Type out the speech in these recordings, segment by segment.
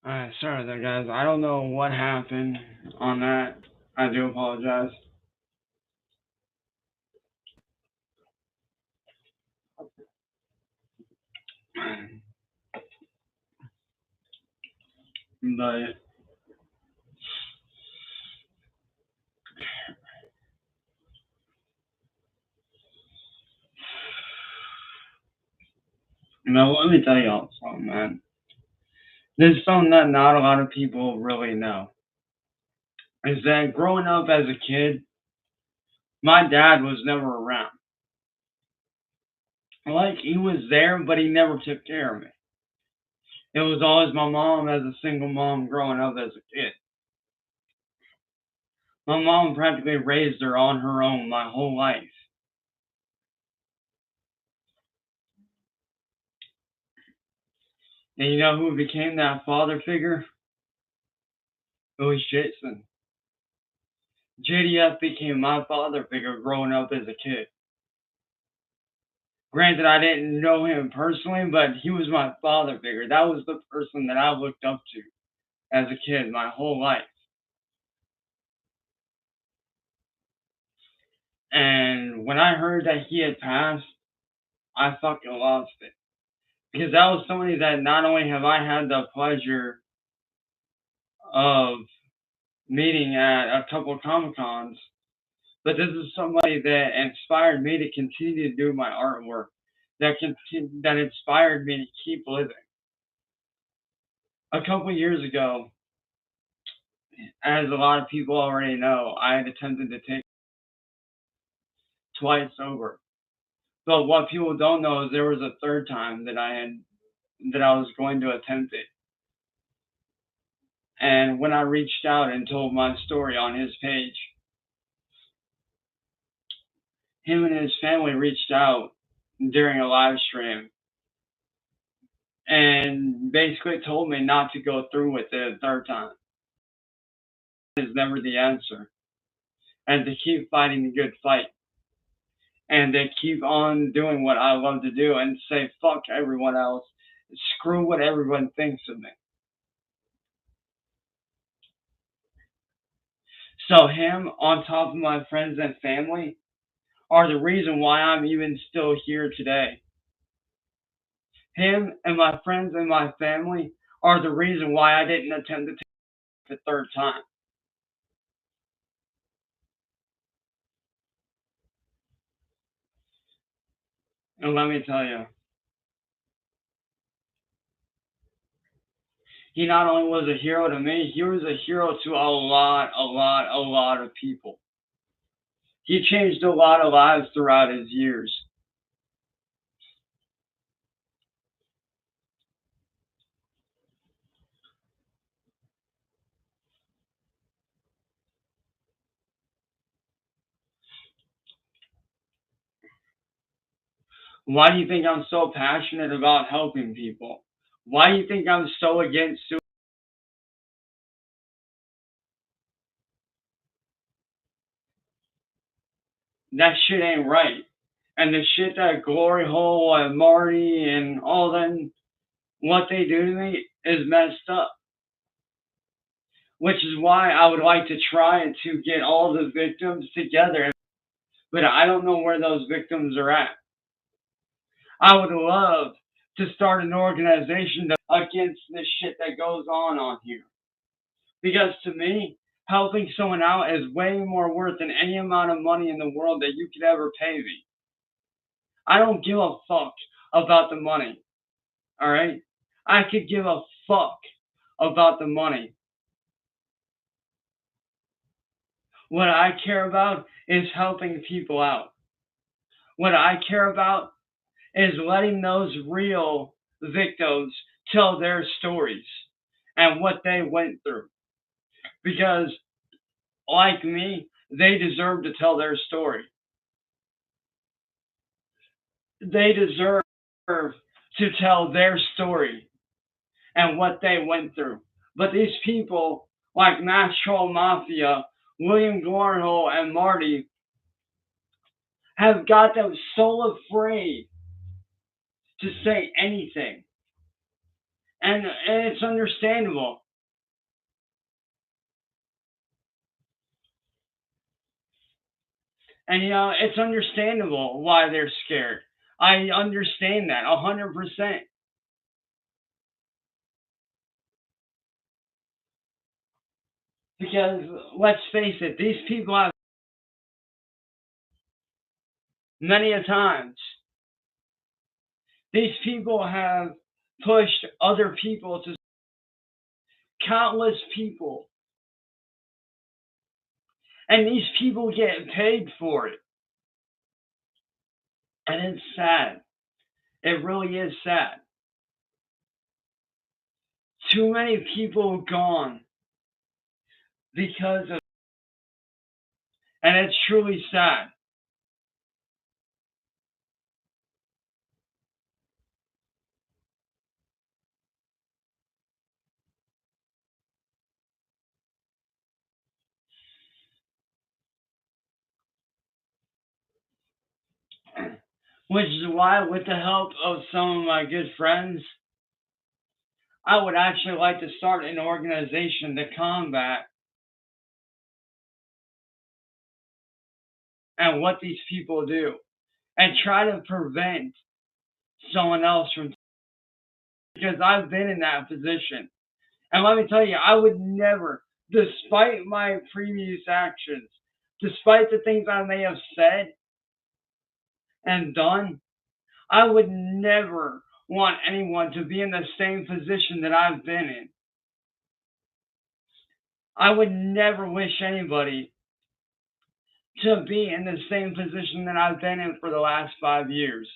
Sorry there, guys. I don't know what happened on that. I do apologize. But let me tell y'all something, man. There's something that not a lot of people really know. Is that growing up as a kid, my dad was never around. Like, he was there, but he never took care of me. It was always my mom as a single mom growing up as a kid. My mom practically raised her on her own my whole life. And you know who became that father figure? It was Jason. JDF became my father figure growing up as a kid. Granted, I didn't know him personally, but he was my father figure. That was the person that I looked up to as a kid my whole life. And when I heard that he had passed, I fucking lost it. Because that was somebody that not only have I had the pleasure of meeting at a couple of Comic Cons, but this is somebody that inspired me to continue to do my artwork, that inspired me to keep living. A couple of years ago, as a lot of people already know, I had attempted to take twice over. But what people don't know is there was a third time that I was going to attempt it. And when I reached out and told my story on his page, him and his family reached out during a live stream and basically told me not to go through with it a third time. Is never the answer. And to keep fighting the good fight. And to keep on doing what I love to do and say fuck everyone else. Screw what everyone thinks of me. So him, on top of my friends and family, are the reason why I'm even still here today. Him and my friends and my family are the reason why I didn't attempt to take it the third time. And let me tell you, he not only was a hero to me, he was a hero to a lot of people. He changed a lot of lives throughout his years. Why do you think I'm so passionate about helping people? Why do you think I'm so against suicide? That shit ain't right. And the shit that Glory Hole and Marty and all them, what they do to me is messed up. Which is why I would like to try to get all the victims together. But I don't know where those victims are at. I would love to start an organization against this shit that goes on here. Because to me, helping someone out is way more worth than any amount of money in the world that you could ever pay me. I don't give a fuck about the money. All right? I could give a fuck about the money. What I care about is helping people out. What I care about is letting those real victims tell their stories and what they went through. Because, like me, they deserve to tell their story. They deserve to tell their story and what they went through. But these people, like Mass Troll Mafia, William Gornhole, and Marty, have got them so afraid to say anything. And it's understandable. And it's understandable why they're scared. I understand that 100%. Because let's face it, these people have many a times. These people have pushed other people to countless people. And these people get paid for it. And it's sad. It really is sad. Too many people gone because of, and it's truly sad. Which is why, with the help of some of my good friends, I would actually like to start an organization to combat and what these people do and try to prevent someone else from, because I've been in that position. And let me tell you, I would never, despite my previous actions, despite the things I may have said and done, I would never want anyone to be in the same position that I've been in. I would never wish anybody to be in the same position that I've been in for the last 5 years.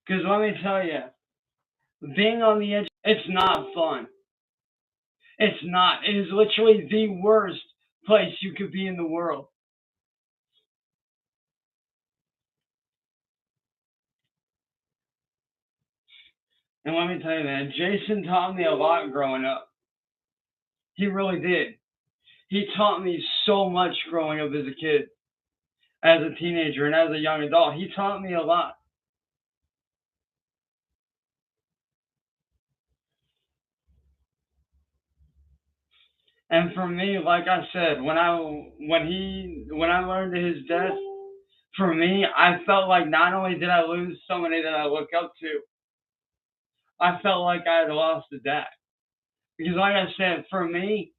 Because let me tell you, being on the edge, it's not fun. It's not. It is literally the worst place you could be in the world. And let me tell you, man, Jason taught me a lot growing up. He really did. He taught me so much growing up as a kid, as a teenager, and as a young adult. He taught me a lot. And for me, like I said, when I learned his death, for me, I felt like not only did I lose somebody that I look up to, I felt like I had lost a dad. Because like I said, for me,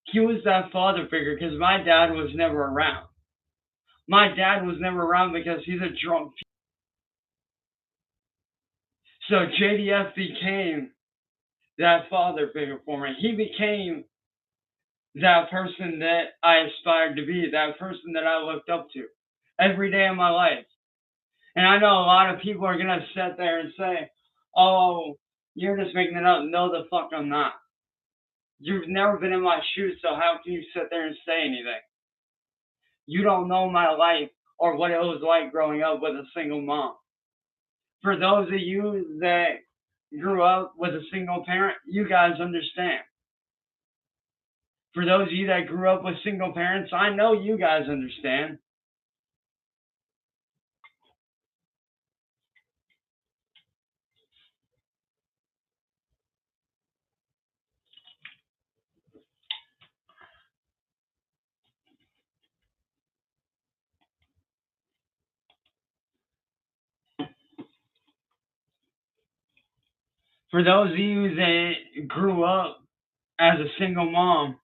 he was that father figure because my dad was never around. My dad was never around because he's a drunk. So JDF became that father figure for me. He became that person that I aspired to be, that person that I looked up to every day of my life. And I know a lot of people are going to sit there and say, oh, you're just making it up. No, the fuck I'm not. You've never been in my shoes, so how can you sit there and say anything? You don't know my life or what it was like growing up with a single mom. For those of you that grew up with a single parent, you guys understand. For those of you that grew up with single parents, I know you guys understand. For those of you that grew up as a single mom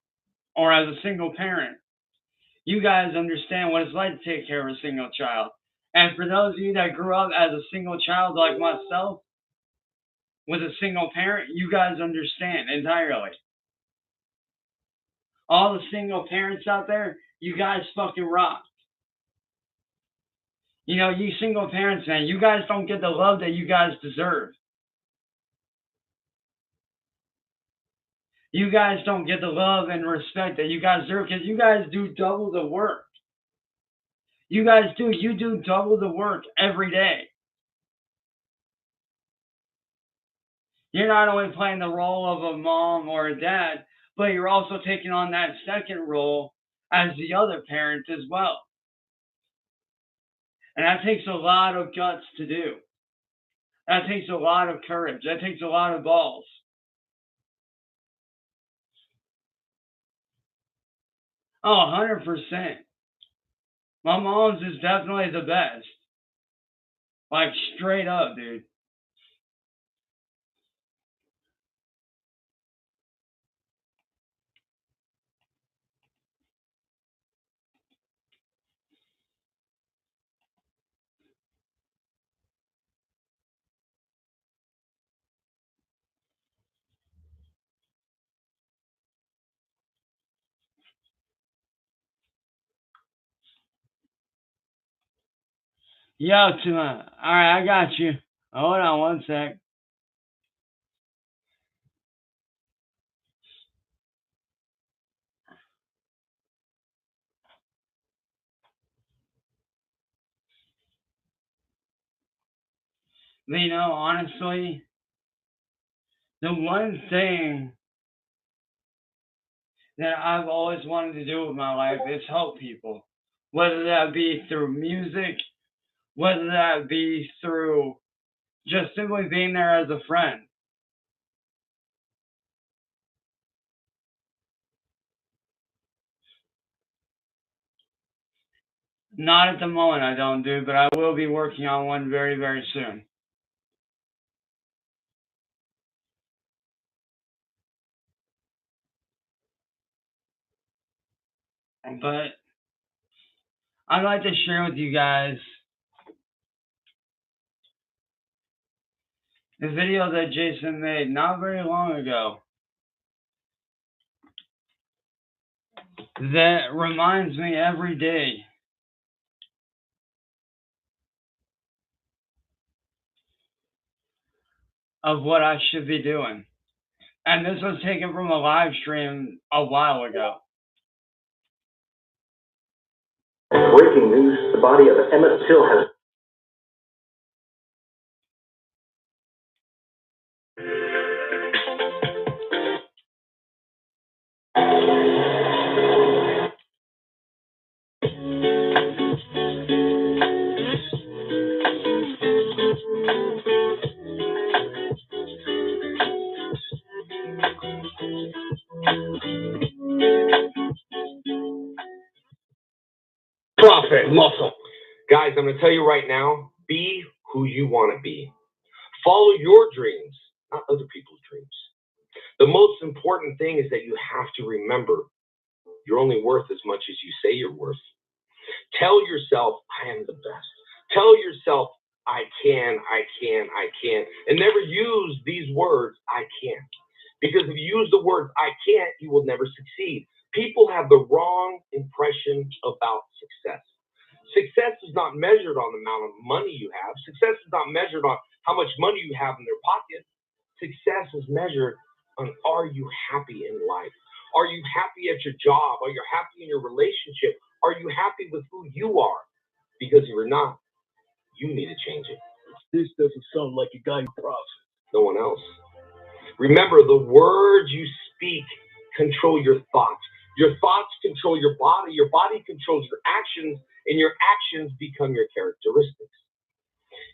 or as a single parent, you guys understand what it's like to take care of a single child. And for those of you that grew up as a single child like myself, with a single parent, you guys understand entirely. All the single parents out there, you guys fucking rock. You single parents, man, you guys don't get the love that you guys deserve. You guys don't get the love and respect that you guys deserve because you guys do double the work. You guys do. You do double the work every day. You're not only playing the role of a mom or a dad, but you're also taking on that second role as the other parent as well. And that takes a lot of guts to do. That takes a lot of courage. That takes a lot of balls. Oh, 100%. My mom's is definitely the best. Like, straight up, dude. Yo, Tuma. Alright, I got you. Hold on one sec. But, you know, honestly, the one thing that I've always wanted to do with my life is help people. Whether that be through music, whether that be through just simply being there as a friend. Not at the moment, I don't do, but I will be working on one very, very soon. But I'd like to share with you guys the video that Jason made not very long ago that reminds me every day of what I should be doing. And this was taken from a live stream a while ago. Breaking news, the body of Emmett Till has... Profit, muscle. Guys, I'm going to tell you right now, be who you want to be. Follow your dreams, not other people's dreams. The most important thing is that you have to remember you're only worth as much as you say you're worth. Tell yourself, I am the best. Tell yourself, I can. And never use these words, I can't. Because if you use the words, I can't, you will never succeed. People have the wrong impression about success. Success is not measured on the amount of money you have. Success is not measured on how much money you have in their pocket. Success is measured on, are you happy in life? Are you happy at your job? Are you happy in your relationship? Are you happy with who you are? Because if you're not, you need to change it. This doesn't sound like a guy who profits. No one else. Remember, the words you speak control your thoughts. Your thoughts control your body controls your actions, and your actions become your characteristics.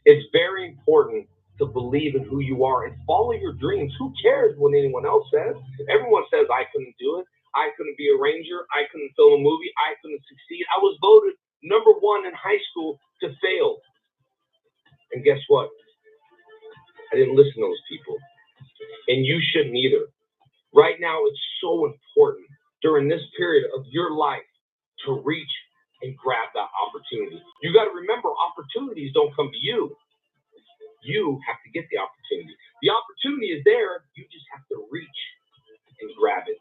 It's very important to believe in who you are and follow your dreams. Who cares what anyone else says? Everyone says, I couldn't do it. I couldn't be a ranger. I couldn't film a movie. I couldn't succeed. I was voted #1 in high school to fail. And guess what? I didn't listen to those people. And you shouldn't either. Right now, it's so important during this period of your life to reach and grab that opportunity. You got to remember, opportunities don't come to you. You have to get the opportunity. The opportunity is there. You just have to reach and grab it.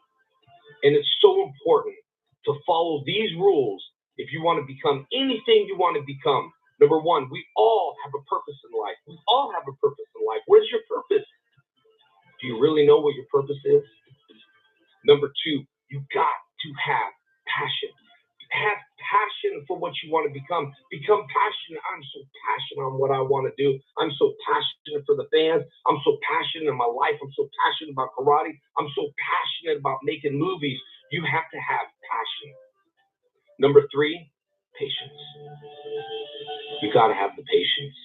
And it's so important to follow these rules if you want to become anything you want to become. #1, we all have a purpose in life. We all have a purpose in life. What is your purpose? Do you really know what your purpose is? #2, you got to have passion. Have passion for what you want to become. Become passionate. I'm so passionate on what I want to do. I'm so passionate for the fans. I'm so passionate in my life. I'm so passionate about karate. I'm so passionate about making movies. You have to have passion. #3, patience. You got to have the patience.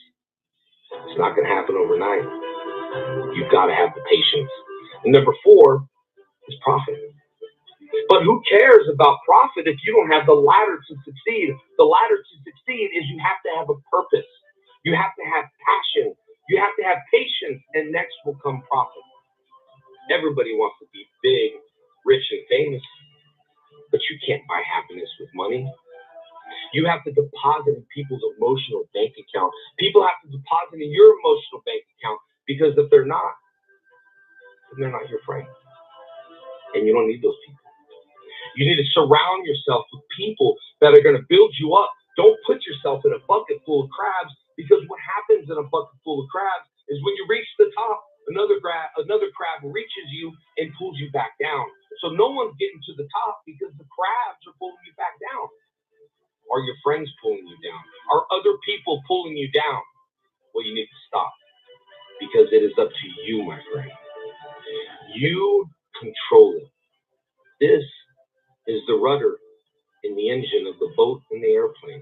It's not going to happen overnight. You got to have the patience. And #4 is profit. But who cares about profit if you don't have the ladder to succeed? The ladder to succeed is you have to have a purpose. You have to have passion. You have to have patience, and next will come profit. Everybody wants to be big, rich, and famous, but you can't buy happiness with money. You have to deposit in people's emotional bank account. People have to deposit in your emotional bank account, because if they're not, then they're not your friend. And you don't need those people. You need to surround yourself with people that are going to build you up. Don't put yourself in a bucket full of crabs, because what happens in a bucket full of crabs is when you reach the top, another crab reaches you and pulls you back down. So no one's getting to the top because the crabs are pulling you back down. Are your friends pulling you down? Are other people pulling you down? Well, you need to stop, because it is up to you, my friend. You control it. This is the rudder in the engine of the boat and the airplane.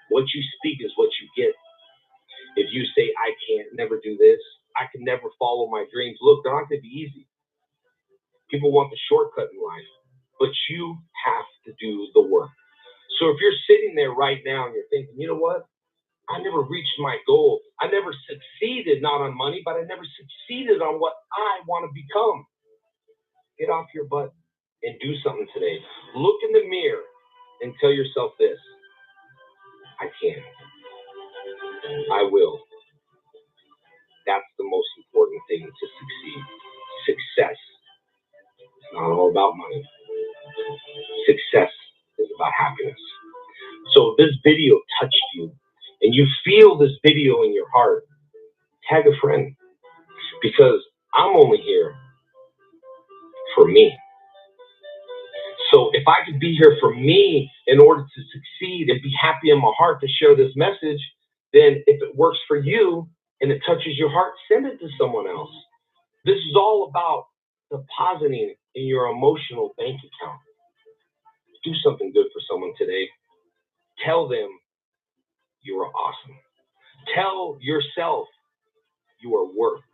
What you speak is what you get. If you say, I can't never do this, I can never follow my dreams, look, they're not going to be easy. People want the shortcut in life, but you have to do the work. So if you're sitting there right now and you're thinking, you know what? I never reached my goal. I never succeeded, not on money, but I never succeeded on what I want to become. Get off your butt and do something today. Look in the mirror and tell yourself this: I can. I will. That's the most important thing to succeed. Success is not all about money. Success is about happiness. So if this video touched you and you feel this video in your heart, tag a friend, because I'm only here for me. So if I could be here for me in order to succeed and be happy in my heart to share this message, then if it works for you and it touches your heart, send it to someone else. This is all about depositing in your emotional bank account. Do something good for someone today. Tell them you are awesome. Tell yourself you are worth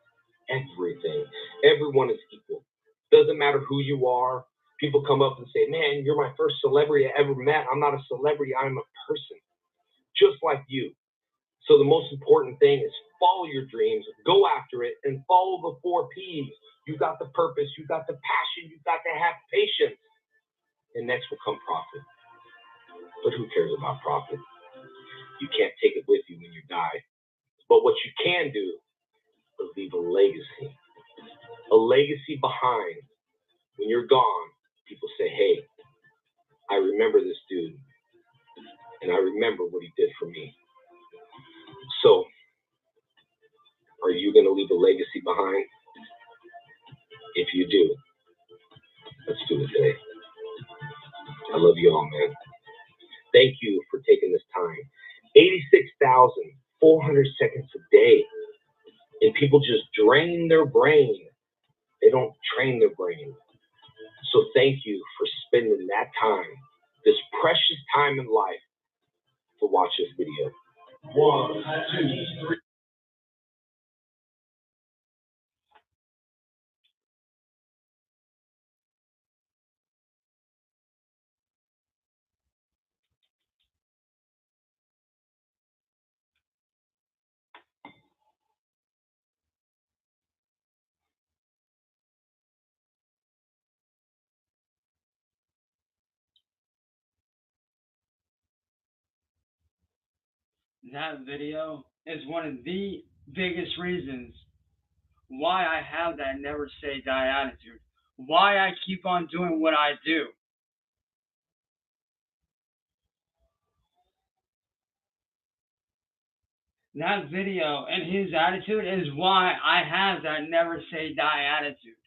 everything. Everyone is equal. Doesn't matter who you are. People come up and say, man, you're my first celebrity I ever met. I'm not a celebrity. I'm a person just like you. So the most important thing is follow your dreams, go after it, and follow the 4 P's. You got the purpose, you got the passion, you got to have patience, and next will come profit. But who cares about profit? You can't take it with you when you die. But what you can do is leave a legacy behind. When you're gone, people say, hey, I remember this dude, and I remember what he did for me. So, are you going to leave a legacy behind? If you do, let's do it today. I love you all, man. Thank you for taking this time. 86,400 seconds a day. And people just drain their brain. They don't train their brain. So thank you for spending that time, this precious time in life, to watch this video. 1, 2, 3. That video is one of the biggest reasons why I have that never say die attitude, why I keep on doing what I do. That video and his attitude is why I have that never say die attitude.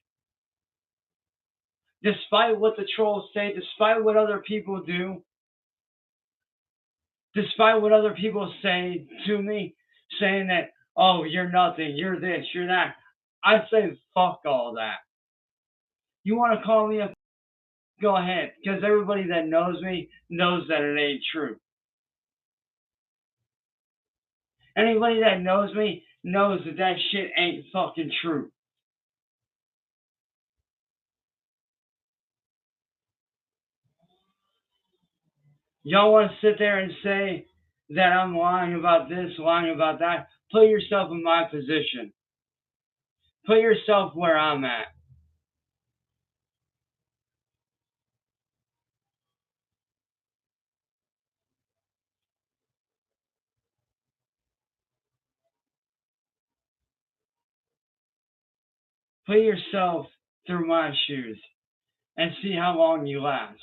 Despite what the trolls say, despite what other people do, despite what other people say to me, saying that, oh, you're nothing, you're this, you're that, I say, fuck all that. You want to call me a, go ahead, because everybody that knows me knows that it ain't true. Anybody that knows me knows that that shit ain't fucking true. Y'all want to sit there and say that I'm lying about this, lying about that? Put yourself in my position. Put yourself where I'm at. Put yourself through my shoes and see how long you last.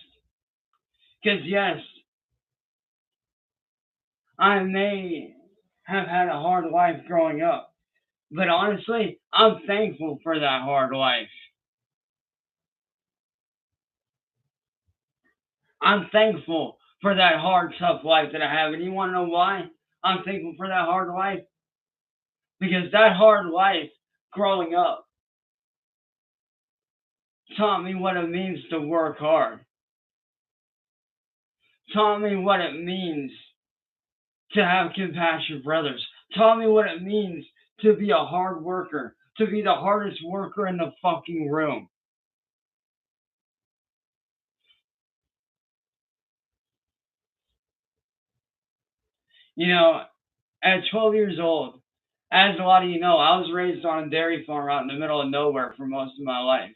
Because, yes, I may have had a hard life growing up, but honestly, I'm thankful for that hard life. I'm thankful for that hard, tough life that I have. And you want to know why I'm thankful for that hard life? Because that hard life growing up taught me what it means to work hard, taught me what it means to have compassion for others, taught me what it means to be a hard worker, to be the hardest worker in the fucking room. You know, at 12 years old, as a lot of you know, I was raised on a dairy farm out in the middle of nowhere for most of my life.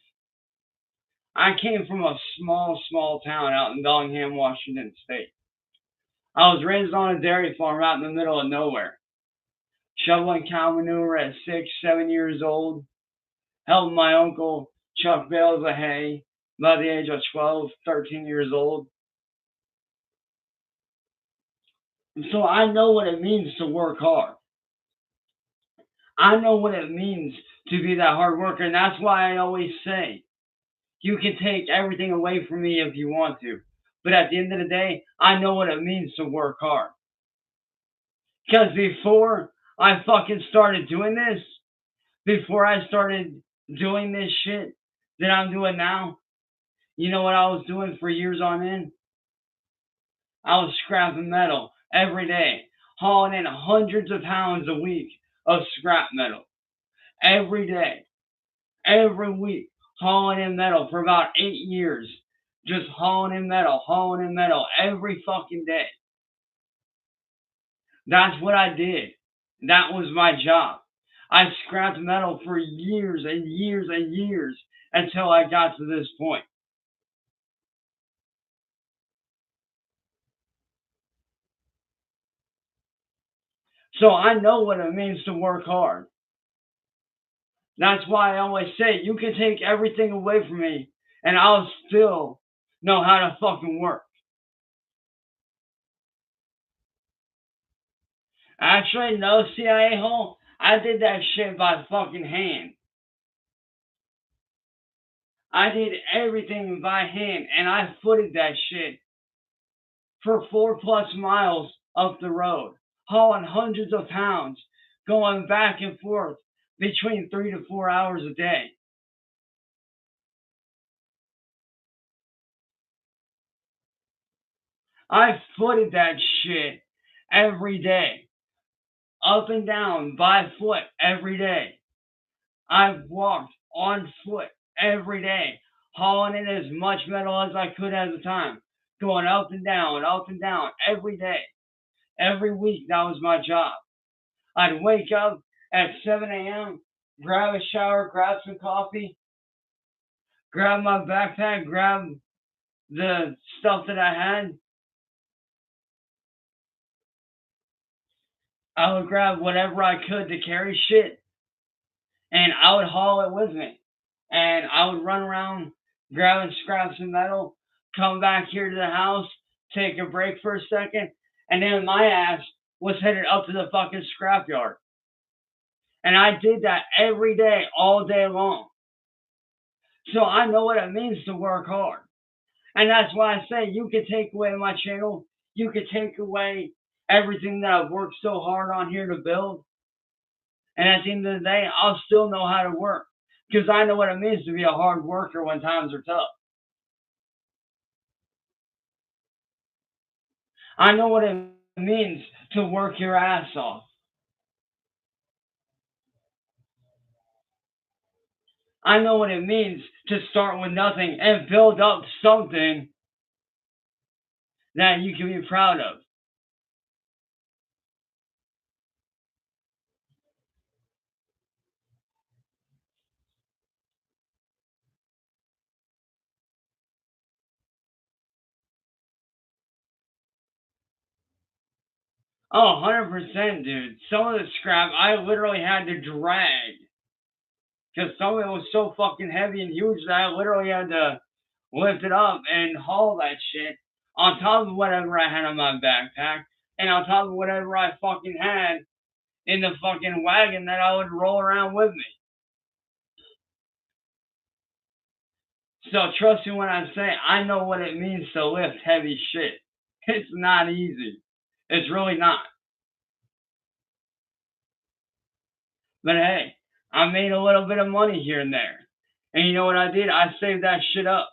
I came from a small, small town out in Bellingham, Washington State. I was raised on a dairy farm out in the middle of nowhere, shoveling cow manure at 6, 7 years old, helping my uncle chuck bales of hay by the age of 12, 13 years old. And so I know what it means to work hard. I know what it means to be that hard worker, and that's why I always say, you can take everything away from me if you want to. But at the end of the day, I know what it means to work hard. Because before I fucking started doing this, before I started doing this shit that I'm doing now, you know what I was doing for years on end? I was scrapping metal every day, hauling in hundreds of pounds a week of scrap metal. Every day, every week, hauling in metal for about 8 years. Just hauling in metal every fucking day. That's what I did. That was my job. I scrapped metal for years and years and years until I got to this point. So I know what it means to work hard. That's why I always say, you can take everything away from me and I'll still know how to fucking work. Actually, no, CIA hole. I did that shit by fucking hand. I did everything by hand and I footed that shit for 4+ miles up the road, hauling hundreds of pounds, going back and forth between 3 to 4 hours a day. I footed that shit every day, up and down by foot every day. I've walked on foot every day, hauling in as much metal as I could at a time, going up and down every day. Every week, that was my job. I'd wake up at 7 a.m., grab a shower, grab some coffee, grab my backpack, grab the stuff that I had. I would grab whatever I could to carry shit, and I would haul it with me. And I would run around grabbing scraps of metal, come back here to the house, take a break for a second, and then my ass was headed up to the fucking scrapyard. And I did that every day, all day long. So I know what it means to work hard. And that's why I say, you can take away my channel, you can take away everything that I've worked so hard on here to build. And at the end of the day, I'll still know how to work. Because I know what it means to be a hard worker when times are tough. I know what it means to work your ass off. I know what it means to start with nothing and build up something that you can be proud of? Oh, 100%, dude. Some of the scrap I literally had to drag because some of it was so fucking heavy and huge that I literally had to lift it up and haul that shit on top of whatever I had on my backpack and on top of whatever I fucking had in the fucking wagon that I would roll around with me. So trust me when I say I know what it means to lift heavy shit. It's not easy. It's really not. But hey, I made a little bit of money here and there. And you know what I did? I saved that shit up.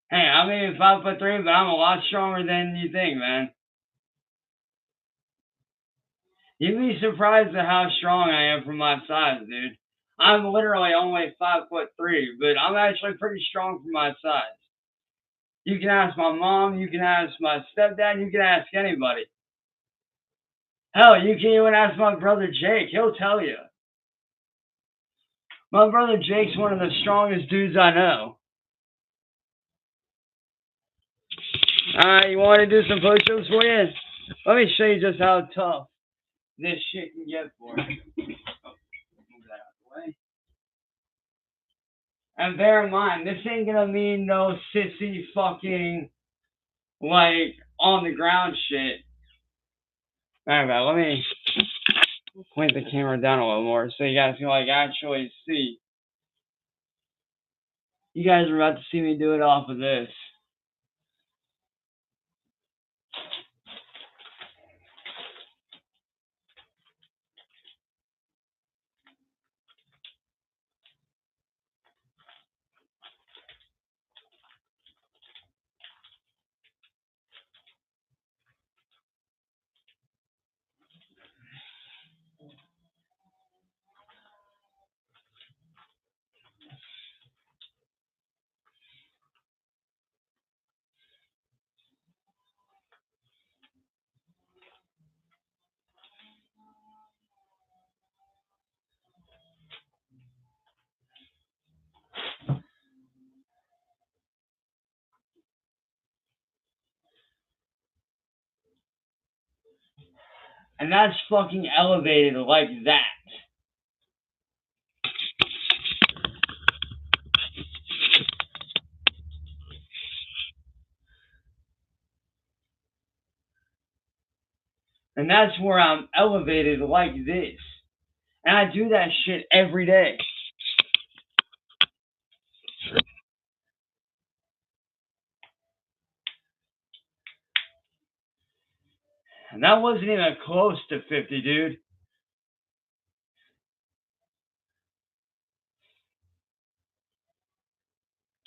Hey, I mean 5'3", but I'm a lot stronger than you think, man. You'd be surprised at how strong I am for my size, dude. I'm literally only 5'3", but I'm actually pretty strong for my size. You can ask my mom, you can ask my stepdad, you can ask anybody. Hell, you can even ask my brother Jake. He'll tell you. My brother Jake's one of the strongest dudes I know. Alright, you want to do some push-ups for you? Let me show you just how tough this shit can get for you. Oh, move that out of the way. And bear in mind, this ain't gonna mean no sissy fucking, like, on the ground shit. Alright, let me point the camera down a little more so you guys can, like, actually see. You guys are about to see me do it off of this. And that's fucking elevated like that. And that's where I'm elevated like this. And I do that shit every day. And that wasn't even close to 50, dude.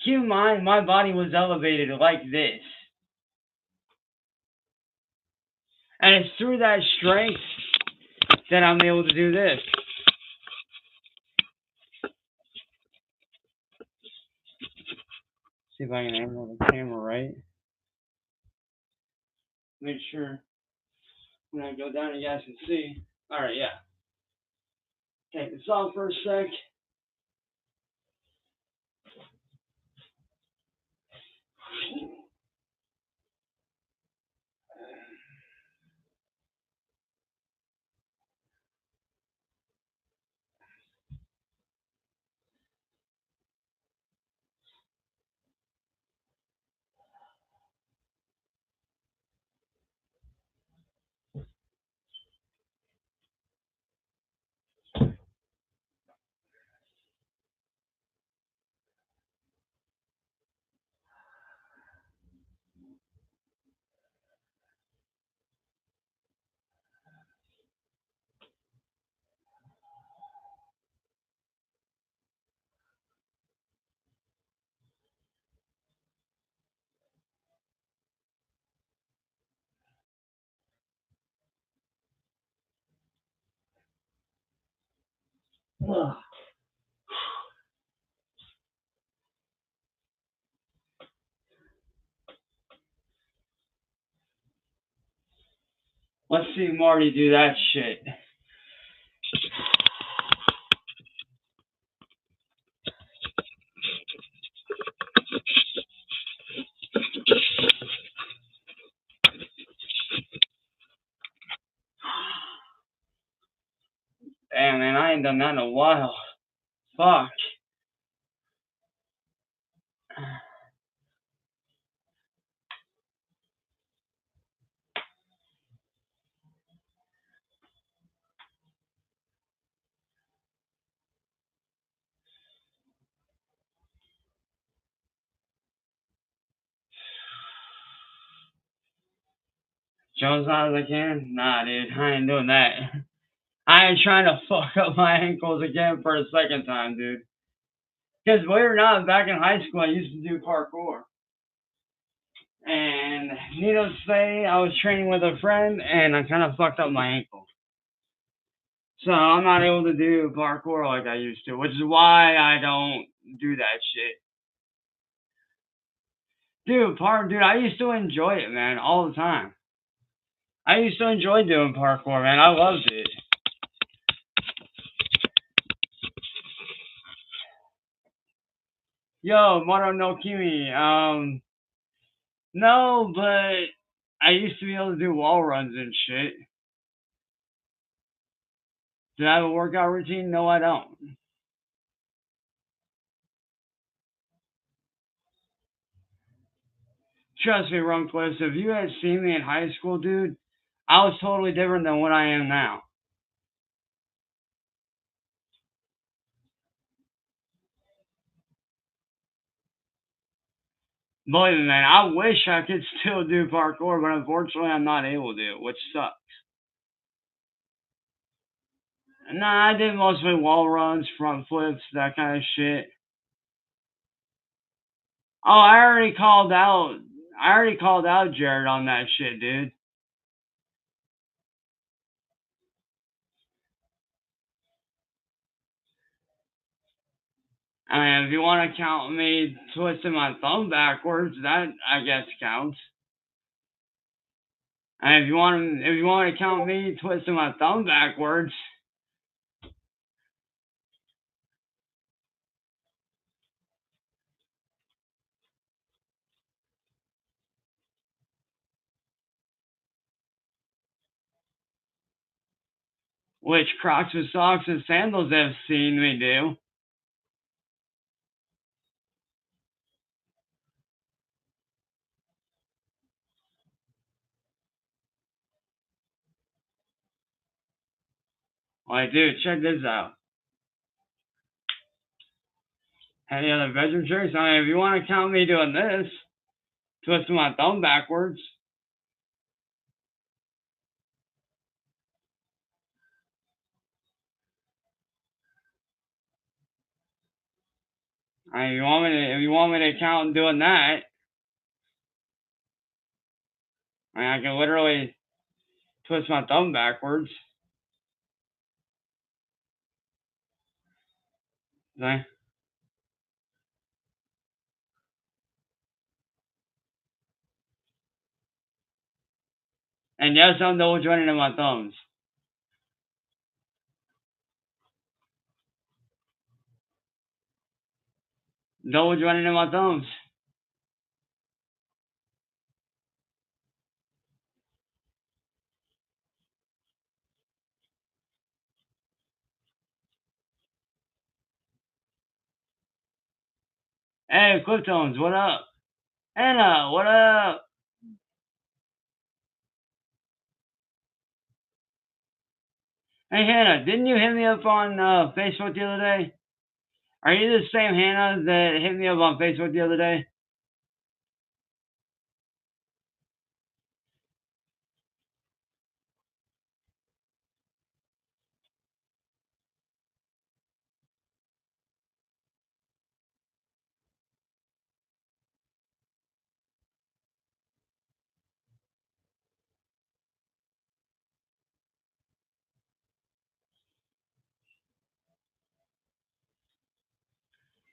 Keep in mind, my body was elevated like this. And it's through that strength that I'm able to do this. See if I can angle the camera right. Make sure when I go down, you guys can see. All right, yeah. Take this off for a sec. Let's see Marty do that shit. Damn, man, I ain't done that in a while. Fuck. Jones out as I can? Nah, dude, I ain't doing that. I ain't trying to fuck up my ankles again for a second time, dude. Because believe it or not, back in high school, I used to do parkour. And needless to say, I was training with a friend, and I kind of fucked up my ankle. So I'm not able to do parkour like I used to, which is why I don't do that shit. Dude, I used to enjoy it, man, all the time. I used to enjoy doing parkour, man. I loved it. Yo, Moto no Kimi. No, but I used to be able to do wall runs and shit. Do I have a workout routine? No, I don't. Trust me, Runquist, if you had seen me in high school, dude, I was totally different than what I am now. Believe me, man, I wish I could still do parkour, but unfortunately I'm not able to, which sucks. Nah, I did mostly wall runs, front flips, that kind of shit. Oh, I already called out Jared on that shit, dude. I mean, if you want to count me twisting my thumb backwards, that I guess counts. And if you want to count me twisting my thumb backwards, which Crocs with socks and sandals have seen me do. Like, dude, check this out. Any other bedroom tricks? I mean, if you want to count me doing this, twisting my thumb backwards. I mean, if you want me to count doing that, I mean, I can literally twist my thumb backwards. Okay? And yes, I'm double jointing in my thumbs. Double jointing in my thumbs. Hey, Cliftones, what up? Anna, what up? Hey, Hannah, didn't you hit me up on Facebook the other day? Are you the same Hannah that hit me up on Facebook the other day?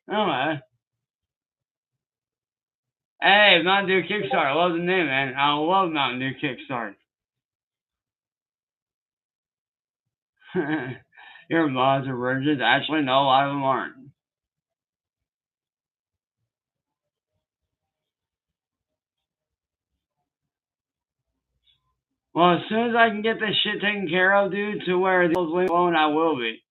Alright. Hey, Mountain Dew Kickstart. I love the name, man. I love Mountain Dew Kickstart. Your laws are virgins. Actually, no, a lot of them aren't. Well, as soon as I can get this shit taken care of, dude, to where the deal's leave alone, I will be.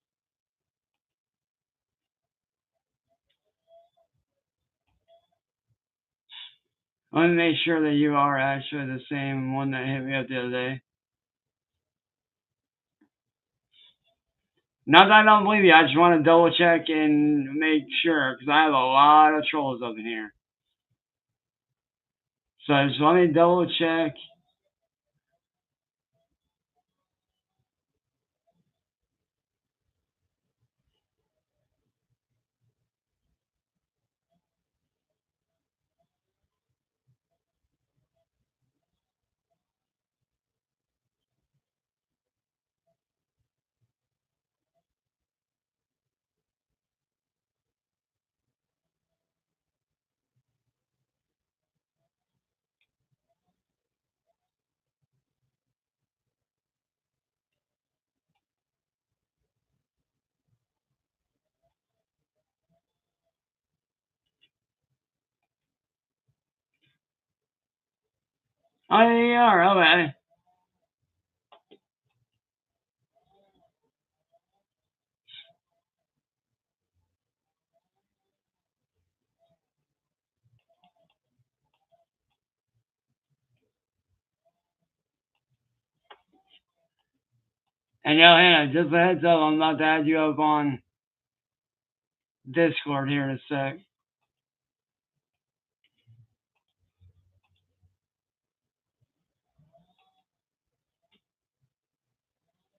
Let me make sure that you are actually the same one that hit me up the other day. Not that I don't believe you, I just want to double check and make sure, because I have a lot of trolls up in here. So just let me double check. Oh, yeah, you are, okay. And yo, Hannah, just a heads up, I'm about to add you up on Discord here in a sec.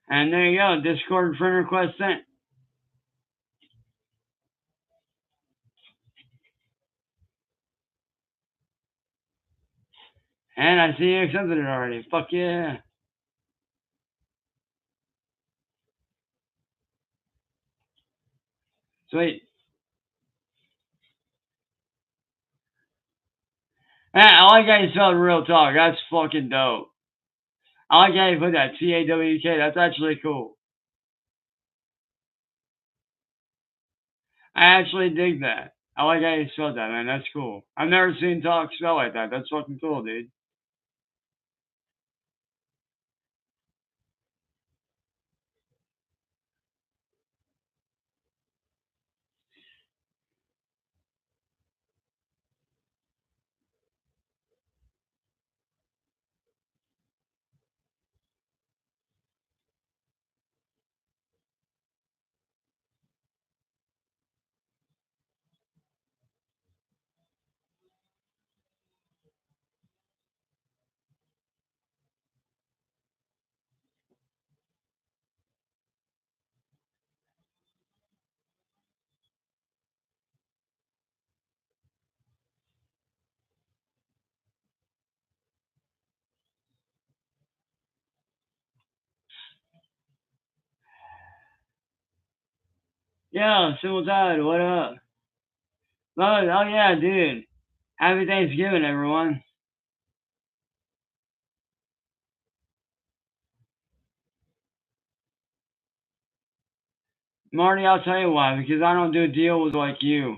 And there you go, Discord friend request sent. And I see you accepted it already. Fuck yeah. Sweet. Man, I like how you spelled real talk. That's fucking dope. I like how you put that TAWK. That's actually cool. I actually dig that. I like how you spelled that, man. That's cool. I've never seen talk spelled like that. That's fucking cool, dude. Yeah, Civil Tide, what up? Oh yeah, dude. Happy Thanksgiving, everyone. Marty, I'll tell you why. Because I don't do deals like you.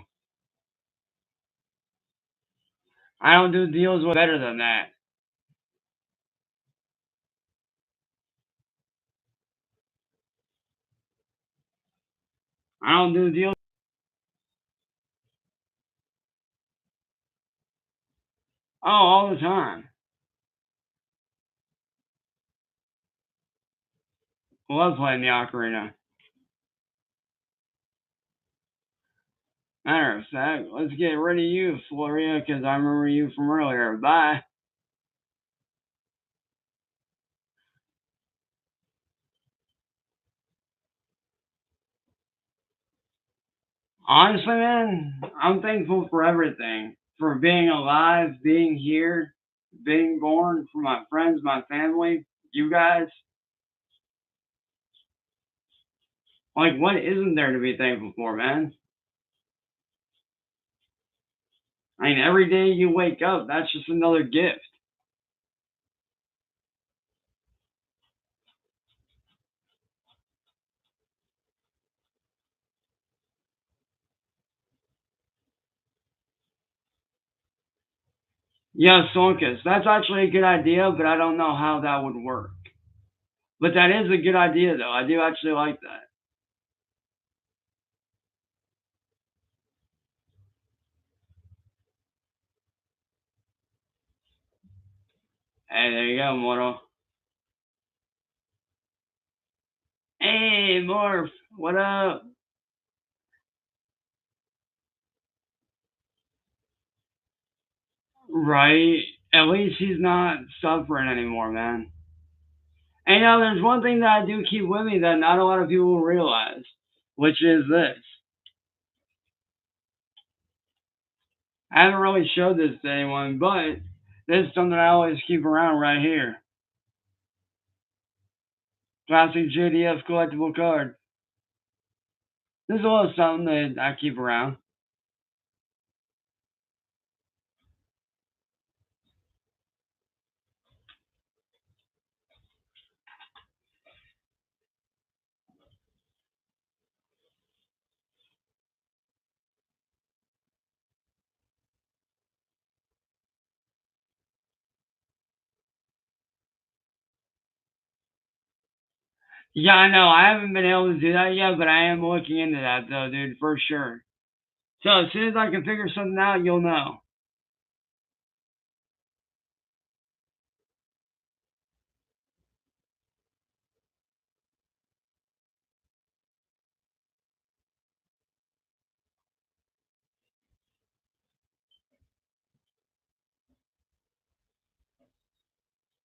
I don't do deals with better than that. I don't do deals. Oh, all the time. Love playing the ocarina. Matter of fact, let's get rid of you, Floria, because I remember you from earlier. Bye. Honestly, man, I'm thankful for everything. For being alive, being here, being born, for my friends, my family, you guys. Like, what isn't there to be thankful for, man? I mean, every day you wake up, that's just another gift. Yeah, Sonkus. That's actually a good idea, but I don't know how that would work. But that is a good idea, though. I do actually like that. Hey, there you go, Moro. Hey, Morph. What up? Right. At least he's not suffering anymore, man. And there's one thing that I do keep with me that not a lot of people will realize, which is this. I haven't really showed this to anyone, but this is something I always keep around right here. Classic JDF collectible card. This is a little something that I keep around. Yeah, I know. I haven't been able to do that yet, but I am looking into that, though, dude, for sure. So as soon as I can figure something out, you'll know.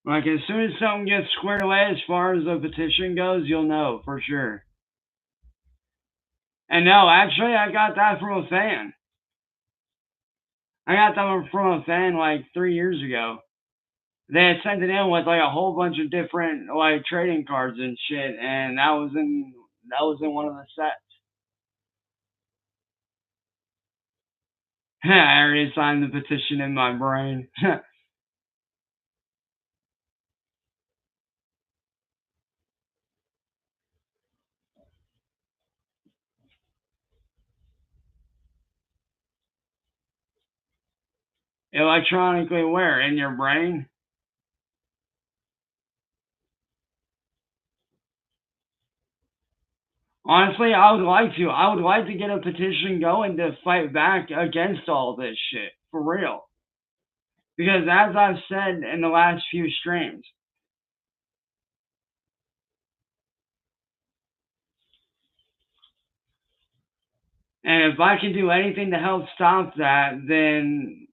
Like, as soon as something gets squared away as far as the petition goes, you'll know, for sure. And no, actually, I got that from a fan. I got that from a fan like 3 years ago. They had sent it in with like a whole bunch of different like trading cards and shit, and that was in one of the sets. I already signed the petition in my brain. Electronically where? In your brain? Honestly, I would like to. I would like to get a petition going to fight back against all this shit. For real. Because as I've said in the last few streams, and if I can do anything to help stop that, then,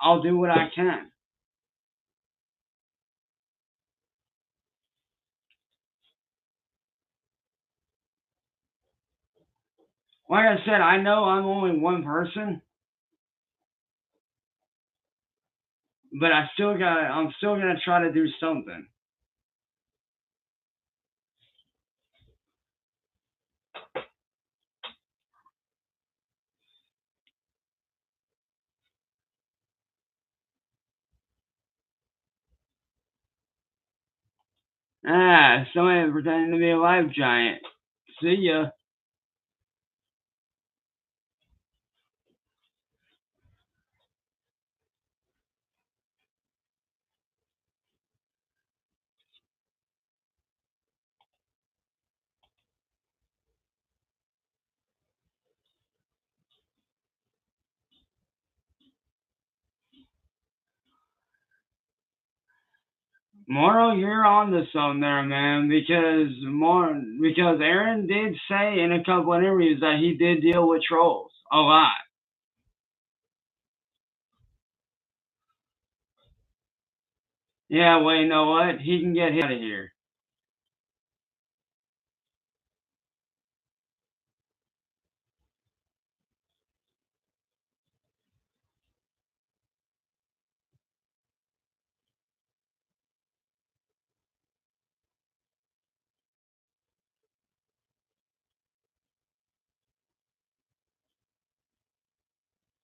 I'll do what I can. Like I said, I know I'm only one person, but I'm still gonna try to do something. Somebody pretending to be a life giant. See ya. Moro, you're on to something there, man. Because Aaron did say in a couple interviews that he did deal with trolls a lot. Yeah, well, you know what? He can get out of here.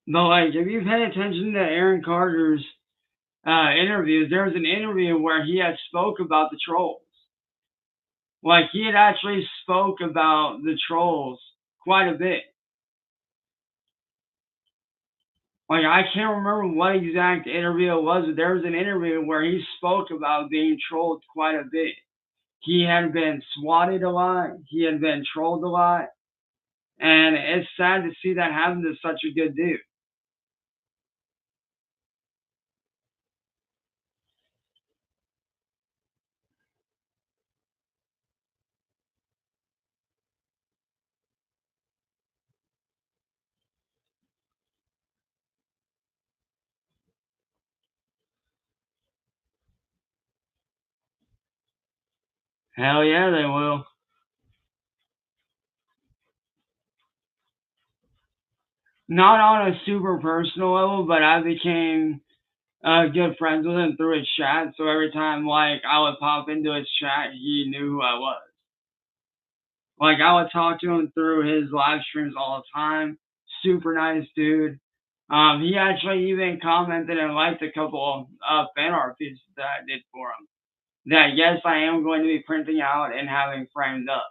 But like, if you pay attention to Aaron Carter's interviews, there was an interview where he had spoke about the trolls. Like, he had actually spoke about the trolls quite a bit. Like, I can't remember what exact interview it was, but there was an interview where he spoke about being trolled quite a bit. He had been swatted a lot, he had been trolled a lot, and it's sad to see that happen to such a good dude. Hell yeah, they will. Not on a super personal level, but I became good friends with him through his chat. So every time, like, I would pop into his chat, he knew who I was. Like, I would talk to him through his live streams all the time. Super nice dude. He actually even commented and liked a couple of fan art pieces that I did for him. That yes, I am going to be printing out and having framed up.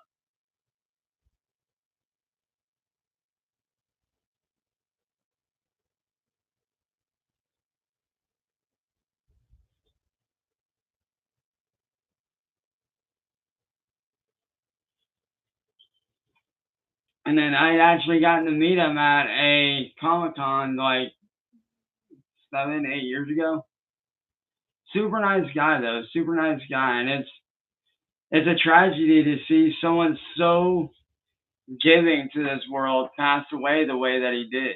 And then I actually gotten to meet him at a Comic Con like 7, 8 years ago. Super nice guy though, super nice guy, and it's a tragedy to see someone so giving to this world pass away the way that he did.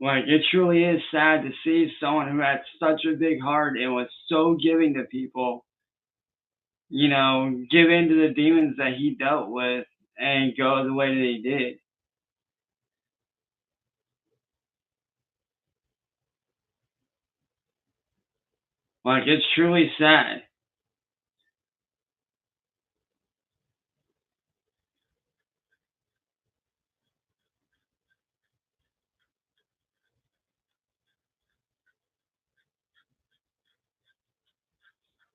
Like, it truly is sad to see someone who had such a big heart and was so giving to people, give in to the demons that he dealt with and go the way that he did. Like, it's truly sad.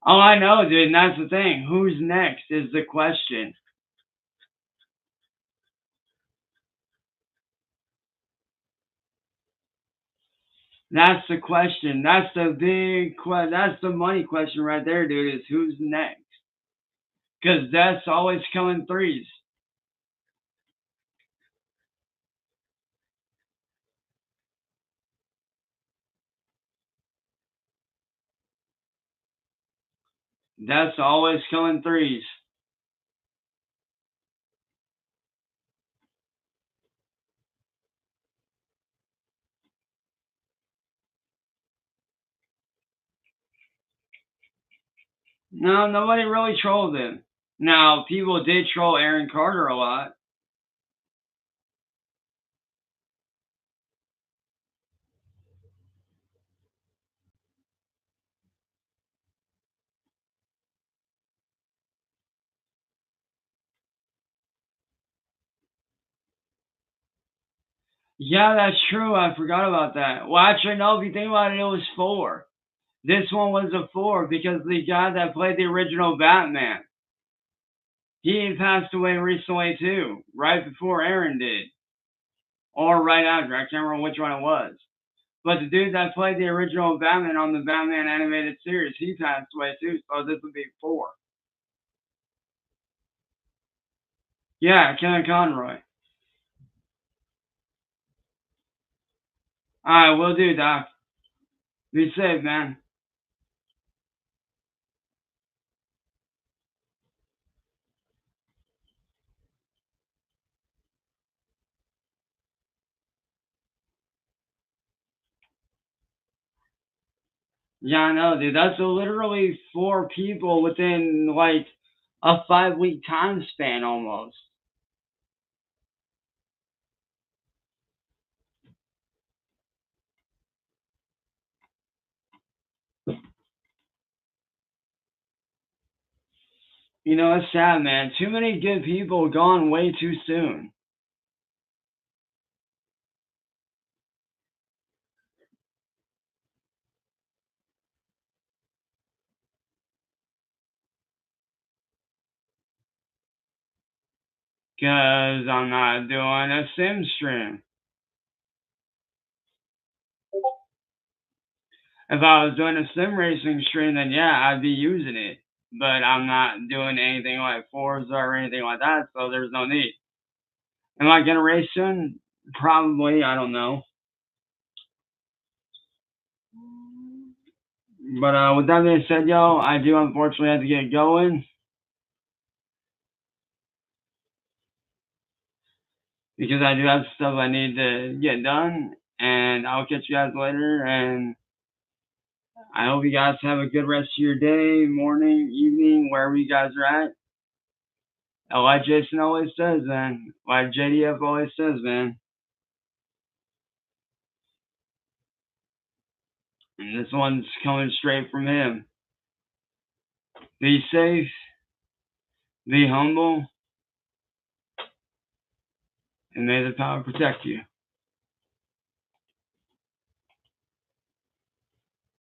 Oh, I know, dude, and that's the thing. Who's next is the question. That's the question. That's the that's the money question right there, dude, is who's next? Because death's always coming threes. Death's always coming threes. No, nobody really trolled him. Now, people did troll Aaron Carter a lot. Yeah, that's true. I forgot about that. Well, actually, no, if you think about it, it was 4. This one was a 4 because the guy that played the original Batman, he passed away recently too, right before Aaron did. Or right after. I can't remember which one it was. But the dude that played the original Batman on the Batman animated series, he passed away too, so this would be 4. Yeah, Kevin Conroy. Alright, will do, Doc. Be safe, man. Yeah, I know, dude. That's literally 4 people within like a 5-week time span almost. It's sad, man. Too many good people gone way too soon. Because I'm not doing a sim stream. If I was doing a sim racing stream, then yeah, I'd be using it. But I'm not doing anything like Forza or anything like that, so there's no need. Am I gonna race soon? Probably, I don't know. But with that being said, yo, I do unfortunately have to get going. Because I do have stuff I need to get done. And I'll catch you guys later. And I hope you guys have a good rest of your day, morning, evening, wherever you guys are at. Like Jason always says, man. Like JDF always says, man. And this one's coming straight from him. Be safe. Be humble. And may the power protect you.